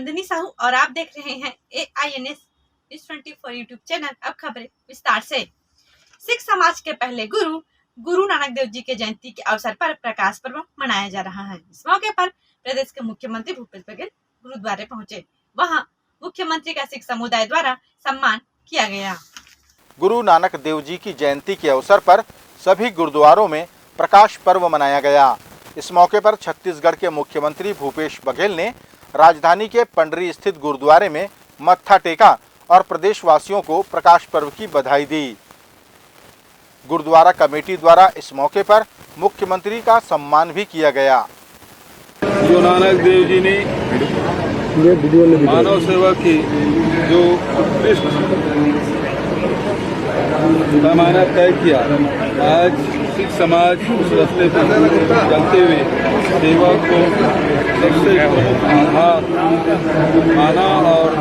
नंदिनी साहू और आप देख रहे हैं AINS News 24 यूट्यूब चैनल। अब खबरें विस्तार से। सिख समाज के पहले गुरु गुरु नानक देव जी के जयंती के अवसर पर प्रकाश पर्व मनाया जा रहा है। इस मौके पर प्रदेश के मुख्यमंत्री भूपेश बघेल गुरुद्वारे पहुंचे। वहां मुख्यमंत्री का सिख समुदाय द्वारा सम्मान किया गया। गुरु नानक देव जी की जयंती के अवसर पर सभी गुरुद्वारों में प्रकाश पर्व मनाया गया। इस मौके पर छत्तीसगढ़ के मुख्यमंत्री भूपेश बघेल ने राजधानी के पंडरी स्थित गुरुद्वारे में मत्था टेका और प्रदेशवासियों को प्रकाश पर्व की बधाई दी। गुरुद्वारा कमेटी द्वारा इस मौके पर मुख्यमंत्री का सम्मान भी किया गया। गुरु नानक देव जी ने मानव सेवा की जो उत्कृष्ट पैमाना तय किया, आज सिख समाज उस रास्ते पर चलते हुए सेवा को सबसे प्रमुख आधार माना और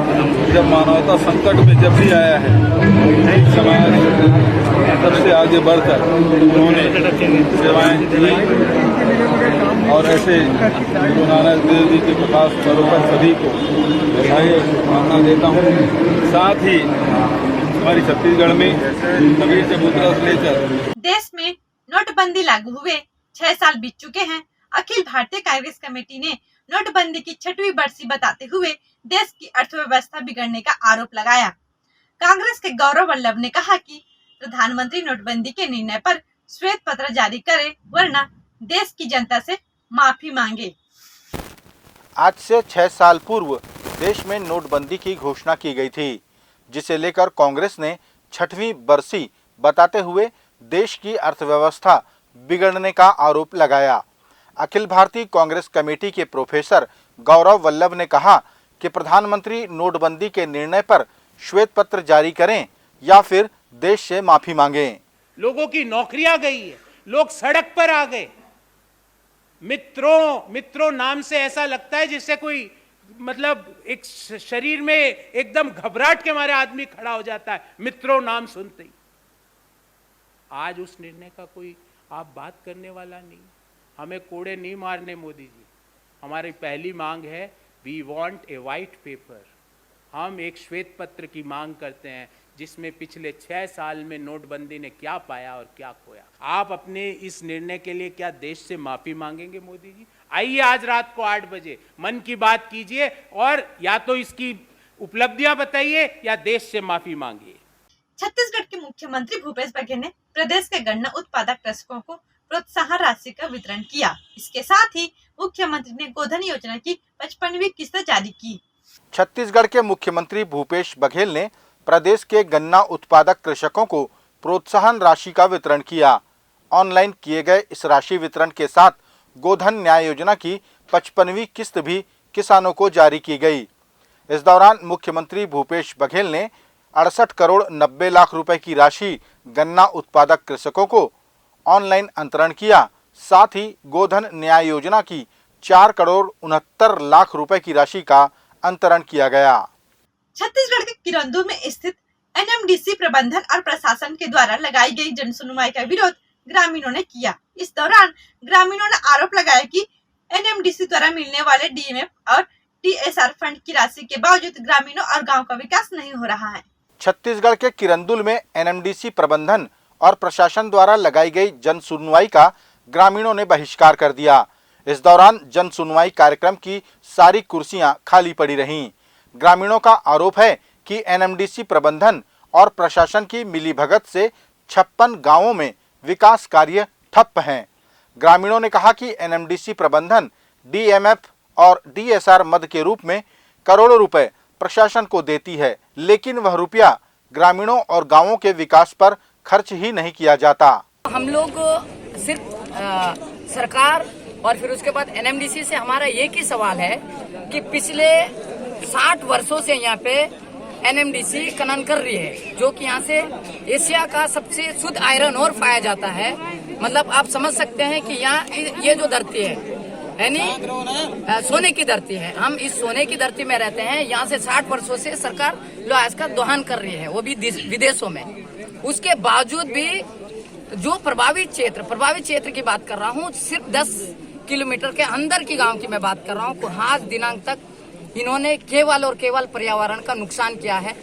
जब मानवता संकट में जब भी आया है, सिख समाज सबसे आगे बढ़कर उन्होंने सेवाएं दी और ऐसे गुरु नानक देव जी के प्रकाश पर्व पर सभी को बधाई और शुभकामना देता हूँ। साथ ही हमारी छत्तीसगढ़ में कबीर चबूतरा से लेकर देश में नोटबंदी लागू हुए 6 साल बीत चुके हैं। अखिल भारतीय कांग्रेस कमेटी ने नोटबंदी की 6वीं बरसी बताते हुए देश की अर्थव्यवस्था बिगड़ने का आरोप लगाया। कांग्रेस के गौरव वल्लभ ने कहा कि प्रधानमंत्री नोटबंदी के निर्णय पर श्वेत पत्र जारी करे, वरना देश की जनता से माफी मांगे। आज से 6 साल पूर्व देश में नोटबंदी की घोषणा की गई थी, जिसे लेकर कांग्रेस ने 6वीं बरसी बताते हुए देश की अर्थव्यवस्था बिगड़ने का आरोप लगाया। अखिल भारतीय कांग्रेस कमेटी के प्रोफेसर गौरव वल्लभ ने कहा कि प्रधानमंत्री नोटबंदी के निर्णय पर श्वेत पत्र जारी करें या फिर देश से माफी मांगें। लोगों की नौकरियां गई है, लोग सड़क पर आ गए। मित्रों नाम से ऐसा लगता है जिससे कोई मतलब एक शरीर में एकदम घबराहट के मारे आदमी खड़ा हो जाता है मित्रों नाम सुनते ही। आज उस निर्णय का कोई आप बात करने वाला नहीं। हमें कोड़े नहीं मारने मोदी जी। हमारी पहली मांग है we want a white paper. हम एक श्वेत पत्र की मांग करते हैं जिसमें पिछले 6 साल में नोटबंदी ने क्या पाया और क्या खोया। आप अपने इस निर्णय के लिए क्या देश से माफी मांगेंगे मोदी जी? आइए आज रात को 8 बजे मन की बात कीजिए और या तो इसकी उपलब्धियां बताइए या देश से माफी मांगिए। छत्तीसगढ़ के मुख्यमंत्री भूपेश बघेल ने प्रदेश के गन्ना उत्पादक कृषकों को प्रोत्साहन राशि का वितरण किया। इसके साथ ही मुख्यमंत्री ने गोधन योजना की 55वीं किस्त जारी की। छत्तीसगढ़ के मुख्यमंत्री भूपेश बघेल ने प्रदेश के गन्ना उत्पादक कृषकों को प्रोत्साहन राशि का वितरण किया। ऑनलाइन किए गए इस राशि वितरण के साथ गोधन न्याय योजना की 55वीं किस्त भी किसानों को जारी की गई। इस दौरान मुख्यमंत्री भूपेश बघेल ने 68 करोड़ 90 लाख रुपए की राशि गन्ना उत्पादक कृषकों को ऑनलाइन अंतरण किया। साथ ही गोधन न्याय योजना की 4 करोड़ 69 लाख रुपए की राशि का अंतरण किया गया। छत्तीसगढ़ के किरंदुल में स्थित NMDC प्रबंधन और प्रशासन के द्वारा लगाई गई जनसुनवाई का विरोध ग्रामीणों ने किया। इस दौरान ग्रामीणों ने आरोप लगाया कि NMDC द्वारा मिलने वाले DMF और TSR फंड की राशि के बावजूद ग्रामीणों और गाँव का विकास नहीं हो रहा है। छत्तीसगढ़ के किरंदुल में NMDC प्रबंधन और प्रशासन द्वारा लगाई गई जन सुनवाई का ग्रामीणों ने बहिष्कार कर दिया। इस दौरान जन सुनवाई कार्यक्रम की सारी कुर्सियां खाली पड़ी रहीं। ग्रामीणों का आरोप है कि NMDC प्रबंधन और प्रशासन की मिलीभगत से 56 गांवों में विकास कार्य ठप हैं। ग्रामीणों ने कहा कि NMDC प्रबंधन DMF और DSR मद के रूप में करोड़ों रुपए प्रशासन को देती है, लेकिन वह रुपया ग्रामीणों और गांवों के विकास पर खर्च ही नहीं किया जाता। हम लोग सिर्फ सरकार और फिर उसके बाद NMDC से हमारा एक ही सवाल है कि पिछले 60 वर्षों से यहाँ पे NMDC खनन कर रही है, जो कि यहाँ से एशिया का सबसे शुद्ध आयरन और पाया जाता है। मतलब आप समझ सकते हैं कि यहाँ ये जो धरती है यानी सोने की धरती है। हम इस सोने की धरती में रहते हैं। यहाँ से 60 वर्षों से सरकार लोहा का दोहन कर रही है, वो भी विदेशों में। उसके बावजूद भी जो प्रभावित क्षेत्र की बात कर रहा हूँ, सिर्फ 10 किलोमीटर के अंदर की गांव की मैं बात कर रहा हूँ, आज दिनांक तक इन्होंने केवल और केवल पर्यावरण का नुकसान किया है।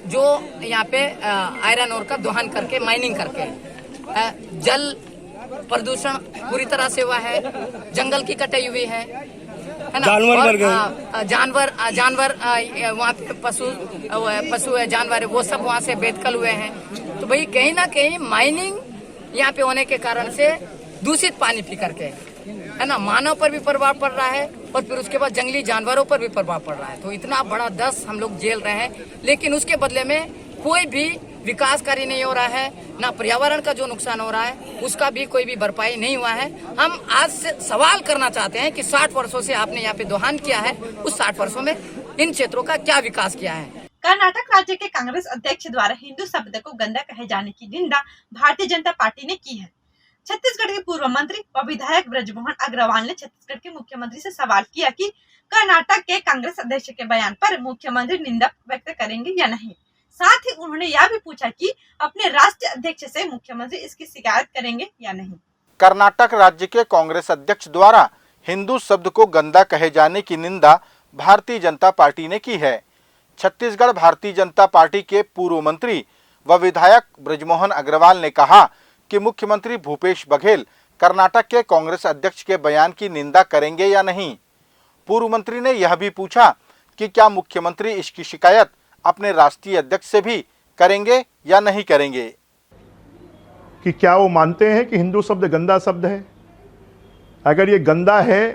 जो यहाँ पे आयरन ओर का दोहन करके, माइनिंग करके जल प्रदूषण पूरी तरह से हुआ है, जंगल की कटाई हुई है ना, जानवर मर गए, जानवर वहाँ पे पशु है, जानवर है, वो सब वहाँ से बेदखल हुए हैं। तो भाई कहीं ना कहीं माइनिंग यहाँ पे होने के कारण से दूषित पानी पी करके, है ना, मानव पर भी प्रभाव पड़ रहा है और फिर उसके बाद जंगली जानवरों पर भी प्रभाव पड़ रहा है। तो इतना बड़ा दस हम लोग झेल रहे हैं, लेकिन उसके बदले में कोई भी विकास कार्य नहीं हो रहा है, ना पर्यावरण का जो नुकसान हो रहा है उसका भी कोई भी भरपाई नहीं हुआ है। हम आज से सवाल करना चाहते हैं कि 60 वर्षों से आपने यहाँ पे दोहन किया है, उस 60 वर्षों में इन क्षेत्रों का क्या विकास किया है? कर्नाटक राज्य के कांग्रेस अध्यक्ष द्वारा हिंदू शब्द को गंदा कहे जाने की निंदा भारतीय जनता पार्टी ने की है। छत्तीसगढ़ के पूर्व मंत्री व विधायक ब्रजमोहन अग्रवाल ने छत्तीसगढ़ के मुख्यमंत्री से सवाल किया कि कर्नाटक के कांग्रेस अध्यक्ष के बयान पर मुख्यमंत्री निंदा व्यक्त करेंगे या नहीं। साथ ही उन्होंने यह भी पूछा कि अपने राष्ट्रीय अध्यक्ष से मुख्यमंत्री इसकी शिकायत करेंगे या नहीं। कर्नाटक राज्य के कांग्रेस अध्यक्ष द्वारा हिंदू शब्द को गंदा कहे जाने की निंदा भारतीय जनता पार्टी ने की है। छत्तीसगढ़ भारतीय जनता पार्टी के पूर्व मंत्री व विधायक ब्रजमोहन अग्रवाल ने कहा कि मुख्यमंत्री भूपेश बघेल कर्नाटक के कांग्रेस अध्यक्ष के बयान की निंदा करेंगे या नहीं। पूर्व मंत्री ने यह भी पूछा कि क्या मुख्यमंत्री इसकी शिकायत अपने राष्ट्रीय अध्यक्ष से भी करेंगे या नहीं करेंगे। कि क्या वो मानते हैं कि हिंदू शब्द गंदा शब्द है? अगर ये गंदा है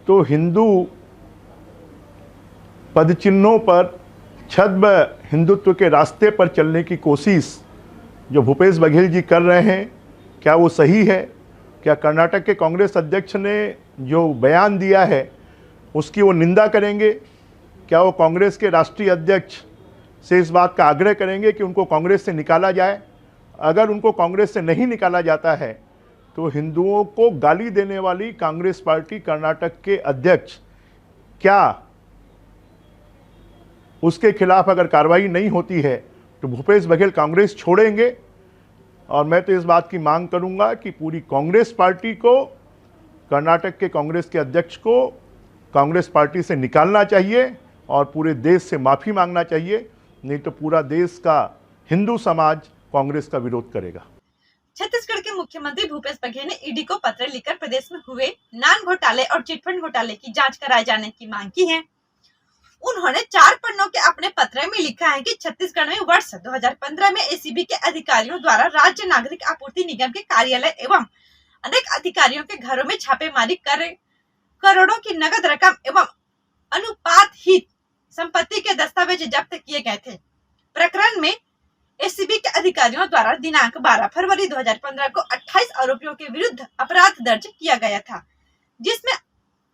तो हिंदू पदचिन्हों पर छद्म हिंदुत्व के रास्ते पर चलने की कोशिश जो भूपेश बघेल जी कर रहे हैं, क्या वो सही है? क्या कर्नाटक के कांग्रेस अध्यक्ष ने जो बयान दिया है उसकी वो निंदा करेंगे? क्या वो कांग्रेस के राष्ट्रीय अध्यक्ष से इस बात का आग्रह करेंगे कि उनको कांग्रेस से निकाला जाए? अगर उनको कांग्रेस से नहीं निकाला जाता है तो हिंदुओं को गाली देने वाली कांग्रेस पार्टी कर्नाटक के अध्यक्ष, क्या उसके खिलाफ अगर कार्रवाई नहीं होती है तो भूपेश बघेल कांग्रेस छोड़ेंगे? और मैं तो इस बात की मांग करूंगा कि पूरी कांग्रेस पार्टी को, कर्नाटक के कांग्रेस के अध्यक्ष को कांग्रेस पार्टी से निकालना चाहिए और पूरे देश से माफ़ी मांगना चाहिए, नहीं तो पूरा देश का हिंदू समाज कांग्रेस का विरोध करेगा। छत्तीसगढ़ के मुख्यमंत्री भूपेश बघेल ने ईडी को पत्र लिखकर प्रदेश में हुए नान घोटाले और चिटफंड घोटाले की जांच कराए जाने की मांग की है। उन्होंने 4 पन्नों के अपने पत्र में लिखा है कि छत्तीसगढ़ में वर्ष 2015 में एसीबी के अधिकारियों द्वारा राज्य नागरिक आपूर्ति निगम के कार्यालय एवं अनेक अधिकारियों के घरों में छापेमारी कर करोड़ों की नगद रकम एवं अनुपातहीन संपत्ति के दस्तावेज जब्त किए गए थे। प्रकरण में एसीबी के अधिकारियों द्वारा दिनांक 12 फरवरी 2015 को 28 आरोपियों के विरुद्ध अपराध दर्ज किया गया था, जिसमें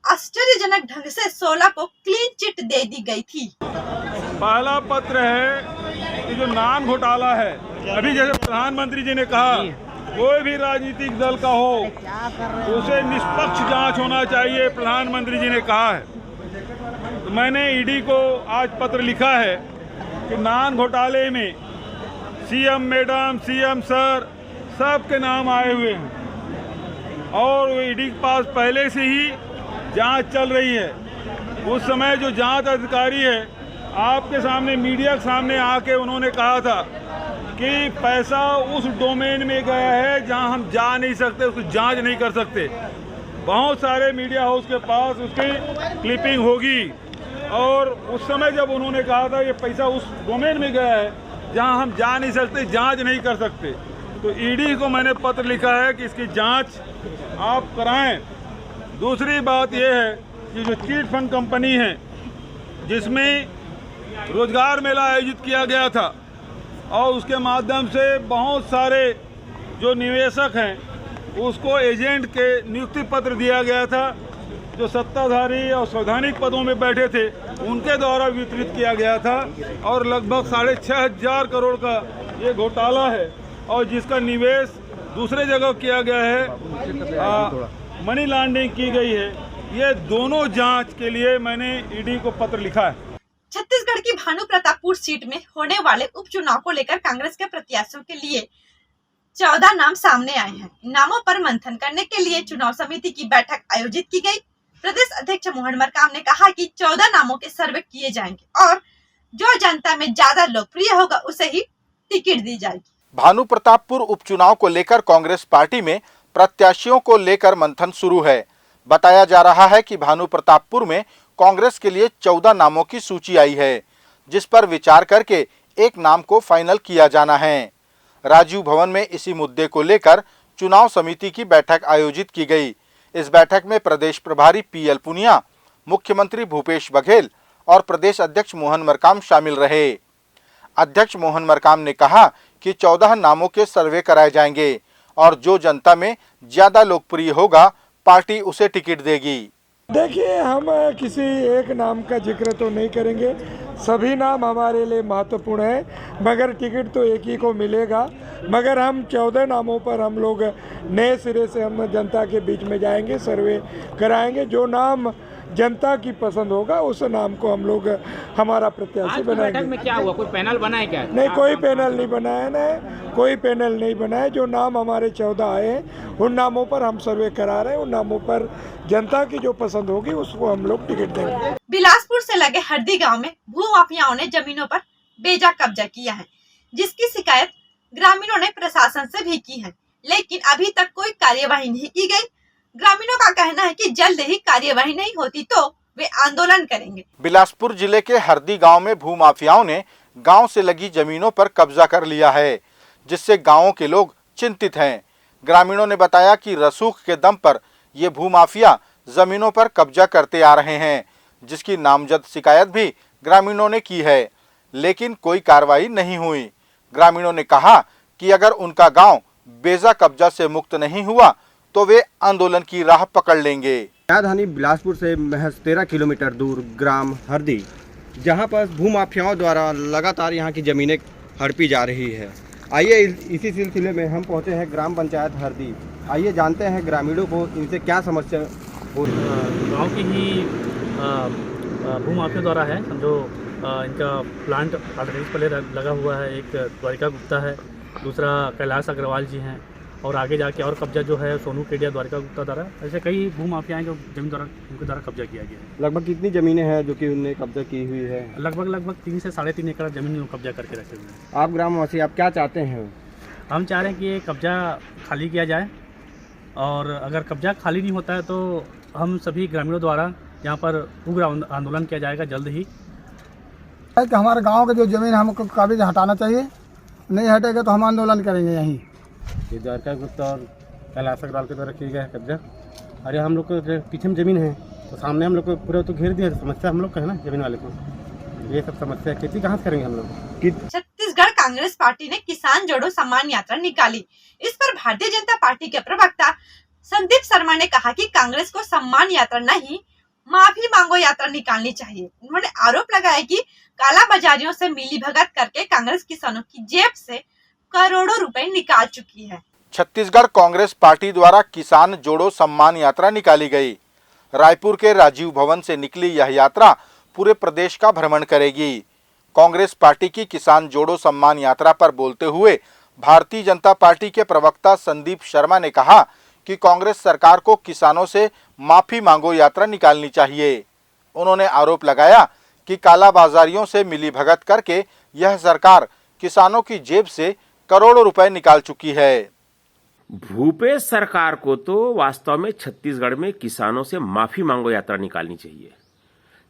आश्चर्यजनक ढंग से 16 को क्लीन चिट दे दी गई थी। पहला पत्र है कि जो नान घोटाला है, अभी जैसे प्रधानमंत्री जी ने कहा कोई भी राजनीतिक दल का हो उसे निष्पक्ष जांच होना चाहिए, प्रधानमंत्री जी ने कहा है। तो मैंने ईडी को आज पत्र लिखा है कि नान घोटाले में सीएम मैडम, सीएम सर सबके नाम आए हुए हैं और ईडी के पास पहले से ही जांच चल रही है। उस समय जो जांच अधिकारी है आपके सामने, मीडिया के सामने आके उन्होंने कहा था कि पैसा उस डोमेन में गया है जहां हम जा नहीं सकते, उसकी जांच नहीं कर सकते। बहुत सारे मीडिया हाउस के पास उसकी क्लिपिंग होगी और उस समय जब उन्होंने कहा था ये पैसा उस डोमेन में गया है जहां हम जा नहीं सकते, जांच नहीं कर सकते, तो ईडी को मैंने पत्र लिखा है कि इसकी जांच आप कराएं। दूसरी बात यह है कि जो चीट फंड कंपनी है जिसमें रोजगार मेला आयोजित किया गया था और उसके माध्यम से बहुत सारे जो निवेशक हैं उसको एजेंट के नियुक्ति पत्र दिया गया था, जो सत्ताधारी और संवैधानिक पदों में बैठे थे उनके द्वारा वितरित किया गया था और लगभग 6,500 करोड़ का ये घोटाला है और जिसका निवेश दूसरे जगह किया गया है, मनी लॉन्ड्रिंग की गई है। ये दोनों जांच के लिए मैंने ईडी को पत्र लिखा है। छत्तीसगढ़ की भानु प्रतापपुर सीट में होने वाले उपचुनाव को लेकर कांग्रेस के प्रत्याशियों के लिए 14 नाम सामने आए हैं। इन नामों पर मंथन करने के लिए चुनाव समिति की बैठक आयोजित की गई। प्रदेश अध्यक्ष मोहन मरकाम ने कहा कि 14 नामों के सर्वे किए जाएंगे और जो जनता में ज्यादा लोकप्रिय होगा उसे ही टिकट दी जाएगी। भानु प्रतापपुर उपचुनाव को लेकर कांग्रेस पार्टी में प्रत्याशियों को लेकर मंथन शुरू है। बताया जा रहा है कि भानु प्रतापपुर में कांग्रेस के लिए 14 नामों की सूची आई है, जिस पर विचार करके एक नाम को फाइनल किया जाना है। राजीव भवन में इसी मुद्दे को लेकर चुनाव समिति की बैठक आयोजित की गई। इस बैठक में प्रदेश प्रभारी PL पुनिया, मुख्यमंत्री भूपेश बघेल और प्रदेश अध्यक्ष मोहन मरकाम शामिल रहे। अध्यक्ष मोहन मरकाम ने कहा कि 14 नामों के सर्वे कराए जाएंगे और जो जनता में ज्यादा लोकप्रिय होगा पार्टी उसे टिकट देगी। देखिए, हम किसी एक नाम का जिक्र तो नहीं करेंगे, सभी नाम हमारे लिए महत्वपूर्ण है, मगर टिकट तो एक ही को मिलेगा। मगर हम 14 नामों पर हम लोग नए सिरे से हम जनता के बीच में जाएंगे, सर्वे कराएंगे। जो नाम जनता की पसंद होगा उस नाम को हम लोग हमारा प्रत्याशी बनाएंगे। बैठक में क्या हुआ, कोई पैनल बना है क्या? नहीं, कोई पैनल नहीं बनाया ना, कोई पैनल नहीं बनाया। जो नाम हमारे 14 आए हैं उन नामों पर हम सर्वे करा रहे हैं, उन नामों पर जनता की जो पसंद होगी उसको हम लोग टिकट देंगे। बिलासपुर से लगे हरदी गांव में भू माफियाओं ने जमीनों पर बेजा कब्जा किया है, जिसकी शिकायत ग्रामीणों ने प्रशासन से भी की है, लेकिन अभी तक कोई कार्यवाही नहीं की गई। ग्रामीणों का कहना है कि जल्द ही कार्यवाही नहीं होती तो वे आंदोलन करेंगे। बिलासपुर जिले के हरदी गांव में भू माफियाओं ने गांव से लगी जमीनों पर कब्जा कर लिया है, जिससे गांवों के लोग चिंतित हैं। ग्रामीणों ने बताया कि रसूख के दम पर ये भू माफिया जमीनों पर कब्जा करते आ रहे हैं, जिसकी नामजद शिकायत भी ग्रामीणों ने की है, लेकिन कोई कार्रवाई नहीं हुई। ग्रामीणों ने कहा कि अगर उनका गांव बेजा कब्जा से मुक्त नहीं हुआ तो वे आंदोलन की राह पकड़ लेंगे। राजधानी बिलासपुर से महज 13 किलोमीटर दूर ग्राम हरदी, जहां पर भूमाफियाओं द्वारा लगातार यहां की ज़मीनें हड़पी जा रही है। आइए इसी सिलसिले में हम पहुंचे हैं ग्राम पंचायत हरदी। आइए जानते हैं ग्रामीणों को इनसे क्या समस्या हो रही है। गाँव की ही भूमाफिया द्वारा है, समझो इनका प्लांट ऑलरेडी पहले लगा हुआ है। एक द्वारिका गुप्ता है, दूसरा कैलाश अग्रवाल जी हैं, और आगे जाके और कब्जा जो है सोनू केडिया द्वारिका गुप्ता द्वारा, ऐसे कई भूमाफिया हैं जो जमीन द्वारा उनके द्वारा कब्जा किया गया है। लगभग कितनी ज़मीनें हैं जो कि उनने कब्जा की हुई है? लगभग 3 से 3.5 एकड़ जमीन कब्जा करके रखे हुए हैं। आप ग्रामवासी, आप क्या चाहते हैं? हम चाह रहे हैं कि ये कब्जा खाली किया जाए, और अगर कब्जा खाली नहीं होता है तो हम सभी ग्रामीणों द्वारा यहाँ पर उग्र आंदोलन किया जाएगा जल्द ही। कि हमारे गांव के जो जमीन हमको काबिज हटाना चाहिए, नहीं हटेगा तो हम आंदोलन करेंगे यहीं। ये द्वारका गुप्ता और कैलाश अग्रवाल के द्वारा किया गया है कब्जा। अरे हम लोग को पीछे में ज़मीन है तो सामने हम लोग को पूरा तो घेर दिया। समस्या हम लोग का है ना ज़मीन वाले को, ये सब समस्या खेती कहाँ से करेंगे हम लोग। छत्तीसगढ़ कांग्रेस पार्टी ने किसान जोड़ो सम्मान यात्रा निकाली। इस पर भारतीय जनता पार्टी के प्रवक्ता संदीप शर्मा ने कहा कि कांग्रेस को सम्मान यात्रा नहीं, माफी मांगो यात्रा निकालनी चाहिए। उन्होंने आरोप लगाया कि काला बाजारियों से मिलीभगत करके कांग्रेस किसानों की जेब से करोड़ों रुपए निकाल चुकी है। छत्तीसगढ़ कांग्रेस पार्टी द्वारा किसान जोड़ो सम्मान यात्रा निकाली गई। रायपुर के राजीव भवन से निकली यह यात्रा पूरे प्रदेश का भ्रमण करेगी। कांग्रेस पार्टी की किसान जोड़ो सम्मान यात्रा पर बोलते हुए भारतीय जनता पार्टी के प्रवक्ता संदीप शर्मा ने कहा कि कांग्रेस सरकार को किसानों से माफी मांगो यात्रा निकालनी चाहिए। उन्होंने आरोप लगाया कि काला बाजारियों से मिलीभगत करके यह सरकार किसानों की जेब से करोड़ों रुपए निकाल चुकी है। भूपेश सरकार को तो वास्तव में छत्तीसगढ़ में किसानों से माफी मांगो यात्रा निकालनी चाहिए।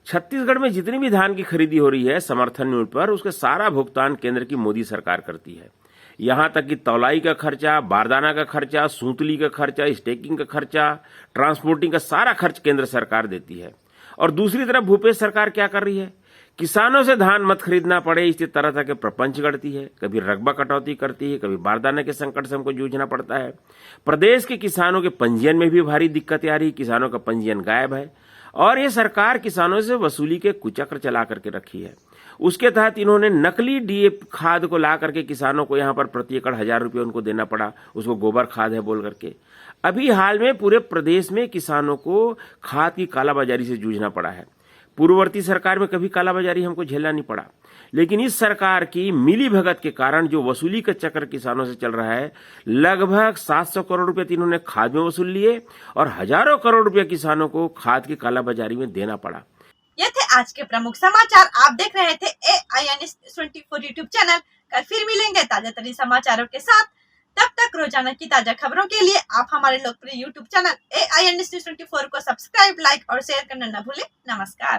छत्तीसगढ़ में जितनी भी धान की खरीदी हो रही है समर्थन मूल्य पर, उसका सारा भुगतान केंद्र की मोदी सरकार करती है। यहां तक कि तौलाई का खर्चा, बारदाना का खर्चा, सूतली का खर्चा, स्टेकिंग का खर्चा, ट्रांसपोर्टिंग का सारा खर्च केंद्र सरकार देती है। और दूसरी तरफ भूपेश सरकार क्या कर रही है, किसानों से धान मत खरीदना पड़े इसी तरह तरह के प्रपंच गढ़ती है। कभी रकबा कटौती करती है, कभी बारदाने के संकट से हमको जूझना पड़ता है। प्रदेश के किसानों के पंजीयन में भी भारी दिक्कतें आ रही, किसानों का पंजीयन गायब है। और ये सरकार किसानों से वसूली के कुचक्र चला करके रखी है। उसके तहत इन्होंने नकली डीएपी खाद को ला करके किसानों को यहाँ पर प्रति एकड़ 1000 रुपये उनको देना पड़ा, उसको गोबर खाद है बोल करके। अभी हाल में पूरे प्रदेश में किसानों को खाद की कालाबाजारी से जूझना पड़ा है। पूर्ववर्ती सरकार में कभी कालाबाजारी हमको झेलना नहीं पड़ा, लेकिन इस सरकार की मिली भगत के कारण जो वसूली का चक्र किसानों से चल रहा है, लगभग 700 करोड़ रुपए तो इन्होंने खाद में वसूल लिए और हजारों करोड़ रुपए किसानों को खाद की कालाबाजारी में देना पड़ा। ये थे आज के प्रमुख समाचार। आप देख रहे थे AIN News 24 यूट्यूब चैनल। कल फिर मिलेंगे ताजा तरीन समाचारों के साथ। तब तक रोजाना की ताजा खबरों के लिए आप हमारे लोकप्रिय यूट्यूब चैनल AIN News 24 को सब्सक्राइब, लाइक और शेयर करना न भूलें। नमस्कार।